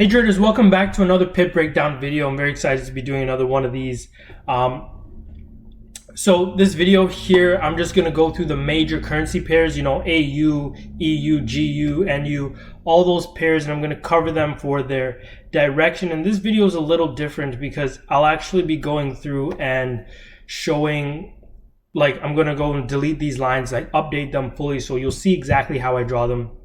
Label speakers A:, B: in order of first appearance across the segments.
A: Hey traders, welcome back to another Pip Break Down video. I'm very excited to be doing another one of these. So this video here, I'm just going to go through the major currency pairs, AU, EU, GU, NU, all those pairs, and I'm going to cover them for their direction. And this video is a little different because I'll actually be going through and showing, I'm going to go and delete these lines, update them fully, so you'll see exactly how I draw them.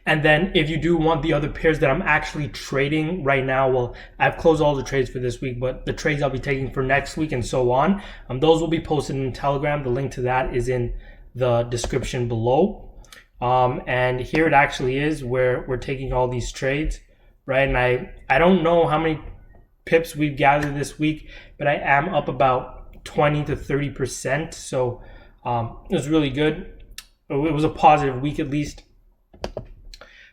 A: And then if you do want the other pairs that I'm actually trading right now, well, I've closed all the trades for this week, but the trades I'll be taking for next week and so on, those will be posted in Telegram. The link to that is in the description below. And here it actually is where we're taking all these trades, right? And I don't know how many pips we've gathered this week, but I am up about 20 to 30%. So it was really good. It was a positive week at least.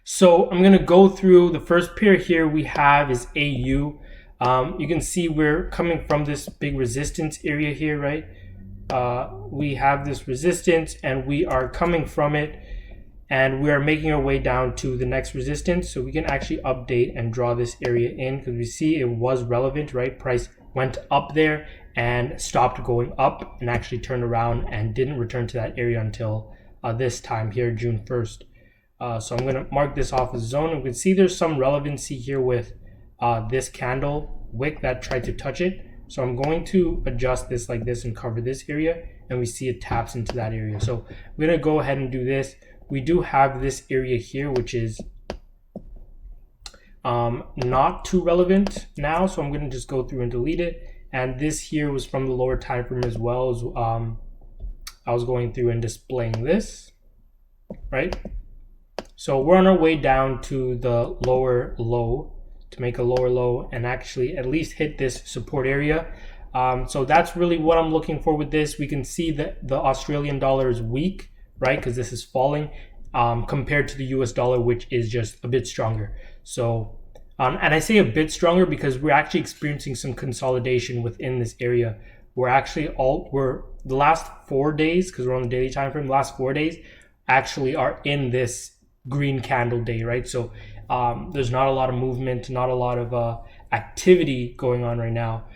A: So I'm going to go through the first pair here we have is AU. You can see we're coming from this big resistance area here, right? We have this resistance and we are coming from it and we are making our way down to the next resistance. So we can actually update and draw this area in because we see it was relevant, right? Price went up there and stopped going up and actually turned around and didn't return to that area until this time here, June 1st. So I'm going to mark this off as zone. We can see there's some relevancy here with this candle wick that tried to touch it. So I'm going to adjust this like this and cover this area, and we see it taps into that area. So I'm going to go ahead and do this. We do have this area here, which is not too relevant now. So I'm going to just go through and delete it. And this here was from the lower time frame as well. As I was going through and displaying this, right? So we're on our way down to the lower low to make a lower low and actually at least hit this support area. So that's really what I'm looking for with this. We can see that the Australian dollar is weak, right? Because this is falling compared to the US dollar, which is just a bit stronger. So, and I say a bit stronger because we're actually experiencing some consolidation within this area. We're the last 4 days, because we're on the daily time frame, the last 4 days actually are in this green candle day, right? So there's not a lot of movement, not a lot of activity going on right now.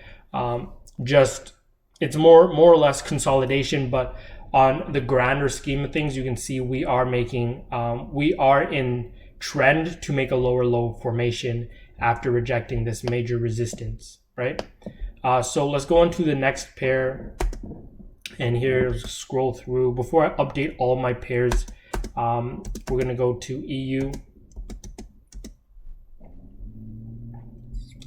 A: It's more or less consolidation, but on the grander scheme of things, you can see we are in trend to make a lower low formation after rejecting this major resistance, right? So let's go on to the next pair, and here scroll through. Before I update all my pairs, we're going to go to EU.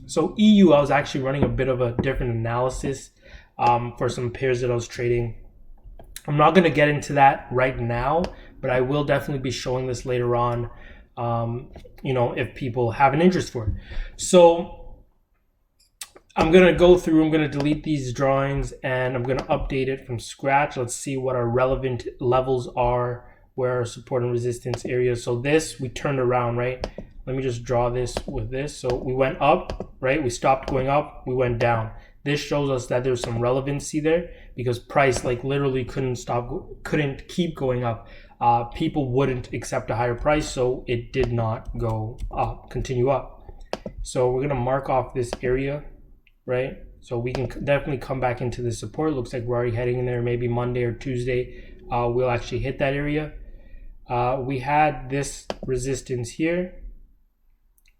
A: So EU, I was actually running a bit of a different analysis for some pairs that I was trading. I'm not going to get into that right now, but I will definitely be showing this later on, if people have an interest for it. So I'm going to go through, I'm going to delete these drawings, and I'm going to update it from scratch. Let's see what our relevant levels are, where our support and resistance areas. So this, we turned around, right? Let me just draw this with this. So we went up, right? We stopped going up, we went down. This shows us that there's some relevancy there because price literally couldn't keep going up. People wouldn't accept a higher price, so it did not go up, continue up. So we're gonna mark off this area, right? So we can definitely come back into the support. It looks like we're already heading in there. Maybe Monday or Tuesday, we'll actually hit that area. We had this resistance here,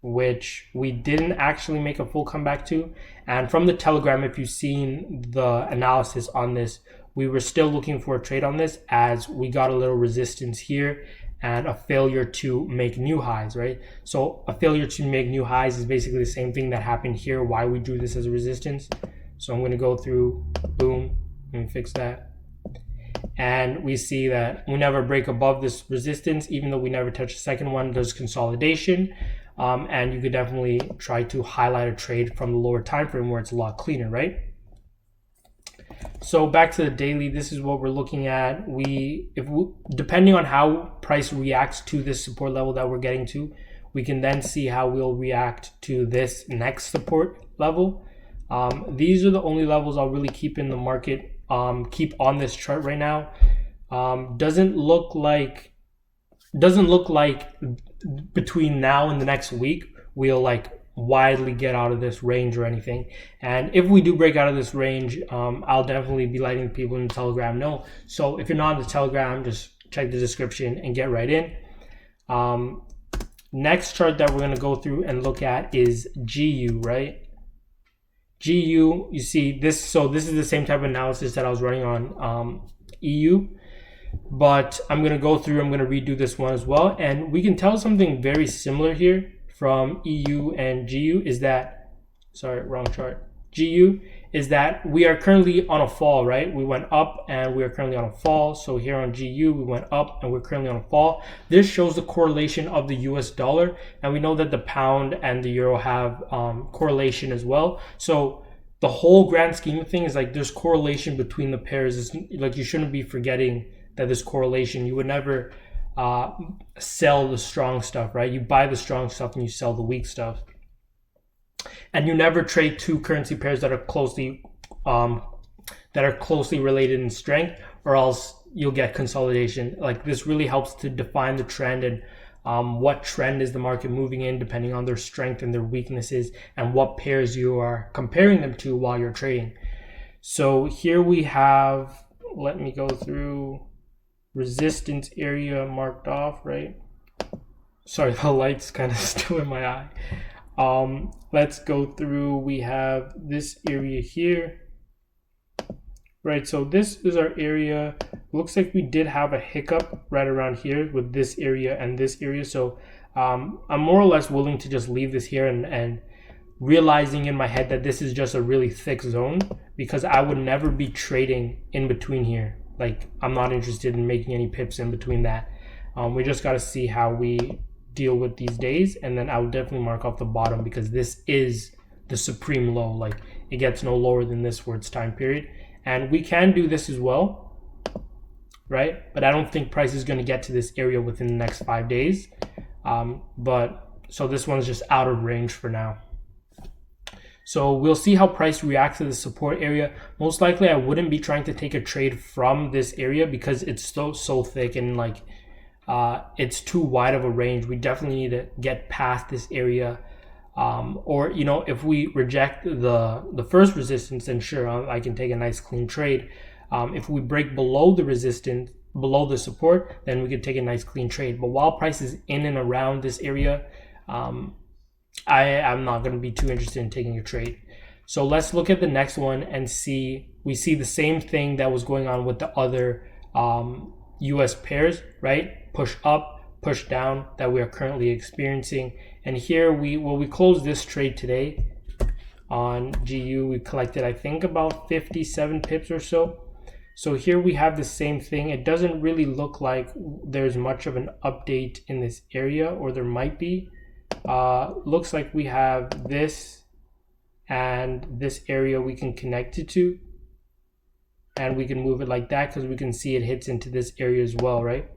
A: which we didn't actually make a full comeback to. And from the Telegram, if you've seen the analysis on this, we were still looking for a trade on this as we got a little resistance here and a failure to make new highs, right? So a failure to make new highs is basically the same thing that happened here, why we drew this as a resistance. So I'm going to go through, boom, and fix that. And we see that we never break above this resistance, even though we never touch the second one. There's consolidation, and you could definitely try to highlight a trade from the lower time frame where it's a lot cleaner, right? So back to the daily, this is what we're looking at. Depending on how price reacts to this support level that we're getting to, we can then see how we'll react to this next support level. These are the only levels I'll really keep in the market. Keep on this chart right now. Doesn't look like between now and the next week we'll like widely get out of this range or anything. And if we do break out of this range, I'll definitely be letting people in the Telegram know. So if you're not in the Telegram, just check the description and get right in. Next chart that we're going to go through and look at is GU, right? GU, you see this, so this is the same type of analysis that I was running on EU, but I'm going to go through, I'm going to redo this one as well. And we can tell something very similar here from EU and GU is that, sorry, wrong chart. GU is that we are currently on a fall, right? We went up and we are currently on a fall. So here on GU, we went up and we're currently on a fall. This shows the correlation of the US dollar. And we know that the pound and the euro have correlation as well. So the whole grand scheme of things, like there's correlation between the pairs. It's like you shouldn't be forgetting that there's correlation. You would never sell the strong stuff, right? You buy the strong stuff and you sell the weak stuff. And you never trade two currency pairs that are closely related in strength, or else you'll get consolidation. Like this really helps to define the trend and what trend is the market moving in depending on their strength and their weaknesses and what pairs you are comparing them to while you're trading. So here we have, let me go through resistance area marked off, right? Sorry, the light's kind of still in my eye. Let's go through, we have this area here, right? So this is our area. Looks like we did have a hiccup right around here with this area and this area. So I'm more or less willing to just leave this here and realizing in my head that this is just a really thick zone, because I would never be trading in between here. Like I'm not interested in making any pips in between that. We just got to see how we deal with these days, and then I would definitely mark off the bottom because this is the supreme low. Like it gets no lower than this for its time period, and we can do this as well, right? But I don't think price is going to get to this area within the next 5 days. But so this one's just out of range for now. So we'll see how price reacts to the support area. Most likely I wouldn't be trying to take a trade from this area because it's so thick and like it's too wide of a range. We definitely need to get past this area, or you know, if we reject the first resistance, then sure, I can take a nice clean trade. If we break below the resistance, below the support, then we could take a nice clean trade. But while price is in and around this area, I'm not going to be too interested in taking a trade. So let's look at the next one and see, we see the same thing that was going on with the other US pairs, right? Push up, push down that we are currently experiencing. And here we closed this trade today on GU. We collected, I think, about 57 pips or so. So here we have the same thing. It doesn't really look like there's much of an update in this area, or there might be. Looks like we have this and this area we can connect it to, and we can move it like that because we can see it hits into this area as well, right?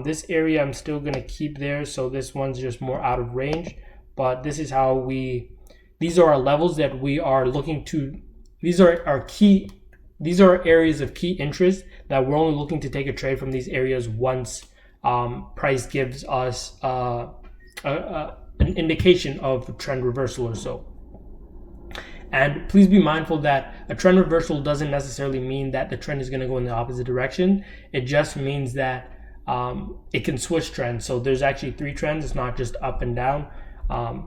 A: This area I'm still going to keep there, so this one's just more out of range, but this is how these are our levels that we are looking to. These are areas of key interest that we're only looking to take a trade from these areas once price gives us an indication of a trend reversal or so. And please be mindful that a trend reversal doesn't necessarily mean that the trend is going to go in the opposite direction. It just means that it can switch trends. So there's actually 3 trends. It's not just up and down.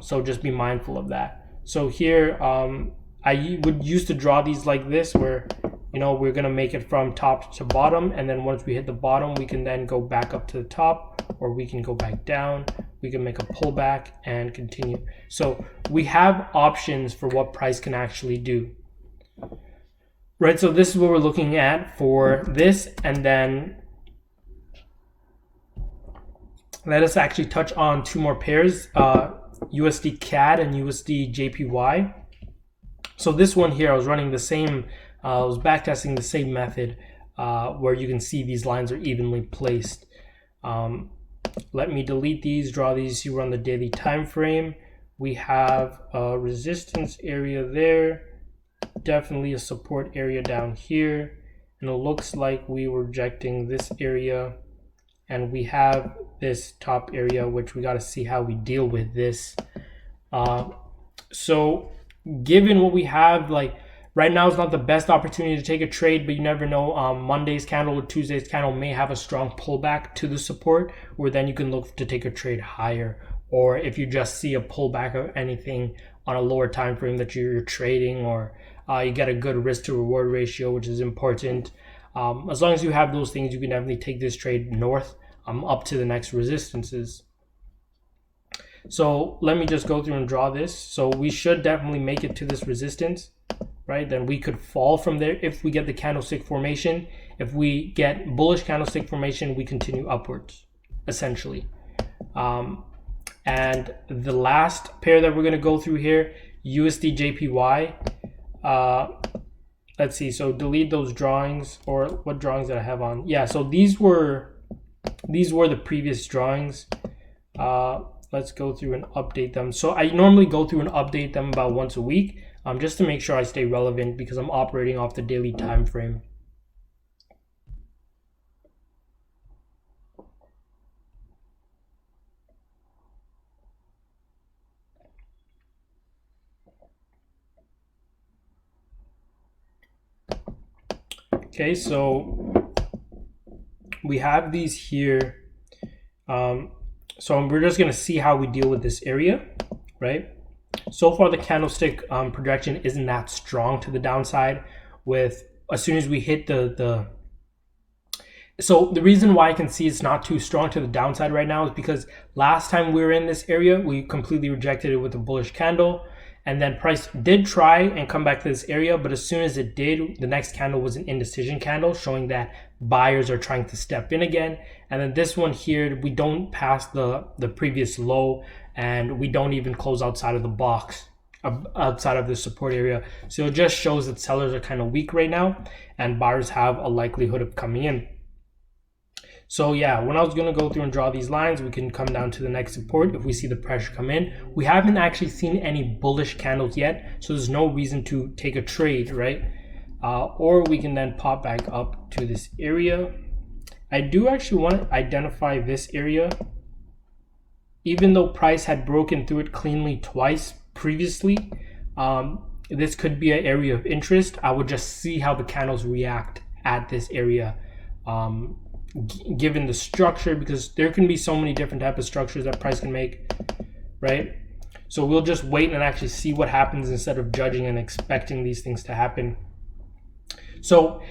A: So just be mindful of that. So here I would used to draw these like this, where we're going to make it from top to bottom, and then once we hit the bottom we can then go back up to the top, or we can go back down. We can make a pullback and continue. So we have options for what price can actually do, right? So this is what we're looking at for this, and then let us actually touch on 2 more pairs, USD CAD and USD JPY. So this one here, I was running the same, I was backtesting the same method where you can see these lines are evenly placed. Let me delete these, draw these. You run the daily time frame. We have a resistance area there, definitely a support area down here, and it looks like we were rejecting this area, and we have this top area, which we got to see how we deal with this. So given what we have, like right now is not the best opportunity to take a trade, but you never know. Monday's candle or Tuesday's candle may have a strong pullback to the support, where then you can look to take a trade higher. Or if you just see a pullback of anything on a lower time frame that you're trading, or you get a good risk to reward ratio, which is important. As long as you have those things, you can definitely take this trade north up to the next resistances. So let me just go through and draw this. So we should definitely make it to this resistance, right? Then we could fall from there if we get the candlestick formation. If we get bullish candlestick formation, we continue upwards, essentially. And the last pair that we're going to go through here, USD JPY. Let's see. So delete those drawings, or what drawings that I have on. Yeah. So these were the previous drawings. Let's go through and update them. So I normally go through and update them about once a week, just to make sure I stay relevant, because I'm operating off the daily time frame. Okay, so we have these here. So we're just going to see how we deal with this area, right? So far, the candlestick projection isn't that strong to the downside. With as soon as we hit so the reason why I can see it's not too strong to the downside right now is because last time we were in this area, we completely rejected it with a bullish candle. And then price did try and come back to this area, but as soon as it did, the next candle was an indecision candle, showing that buyers are trying to step in again. And then this one here, we don't pass the previous low, and we don't even close outside of the box, outside of the support area. So it just shows that sellers are kind of weak right now, and buyers have a likelihood of coming in. So yeah, when I was going to go through and draw these lines, we can come down to the next support if we see the pressure come in. We haven't actually seen any bullish candles yet, so there's no reason to take a trade, right? Or we can then pop back up to this area. I do actually want to identify this area. Even though price had broken through it cleanly twice previously, this could be an area of interest. I would just see how the candles react at this area. Given the structure, because there can be so many different types of structures that price can make, right? So we'll just wait and actually see what happens instead of judging and expecting these things to happen. So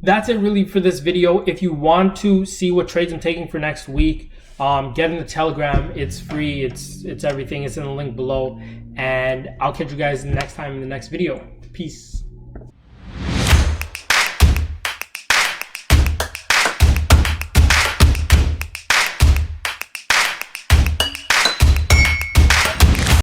A: that's it really for this video. If you want to see what trades I'm taking for next week, get in the Telegram. It's free. It's everything. It's in the link below, and I'll catch you guys next time in the next video. Peace.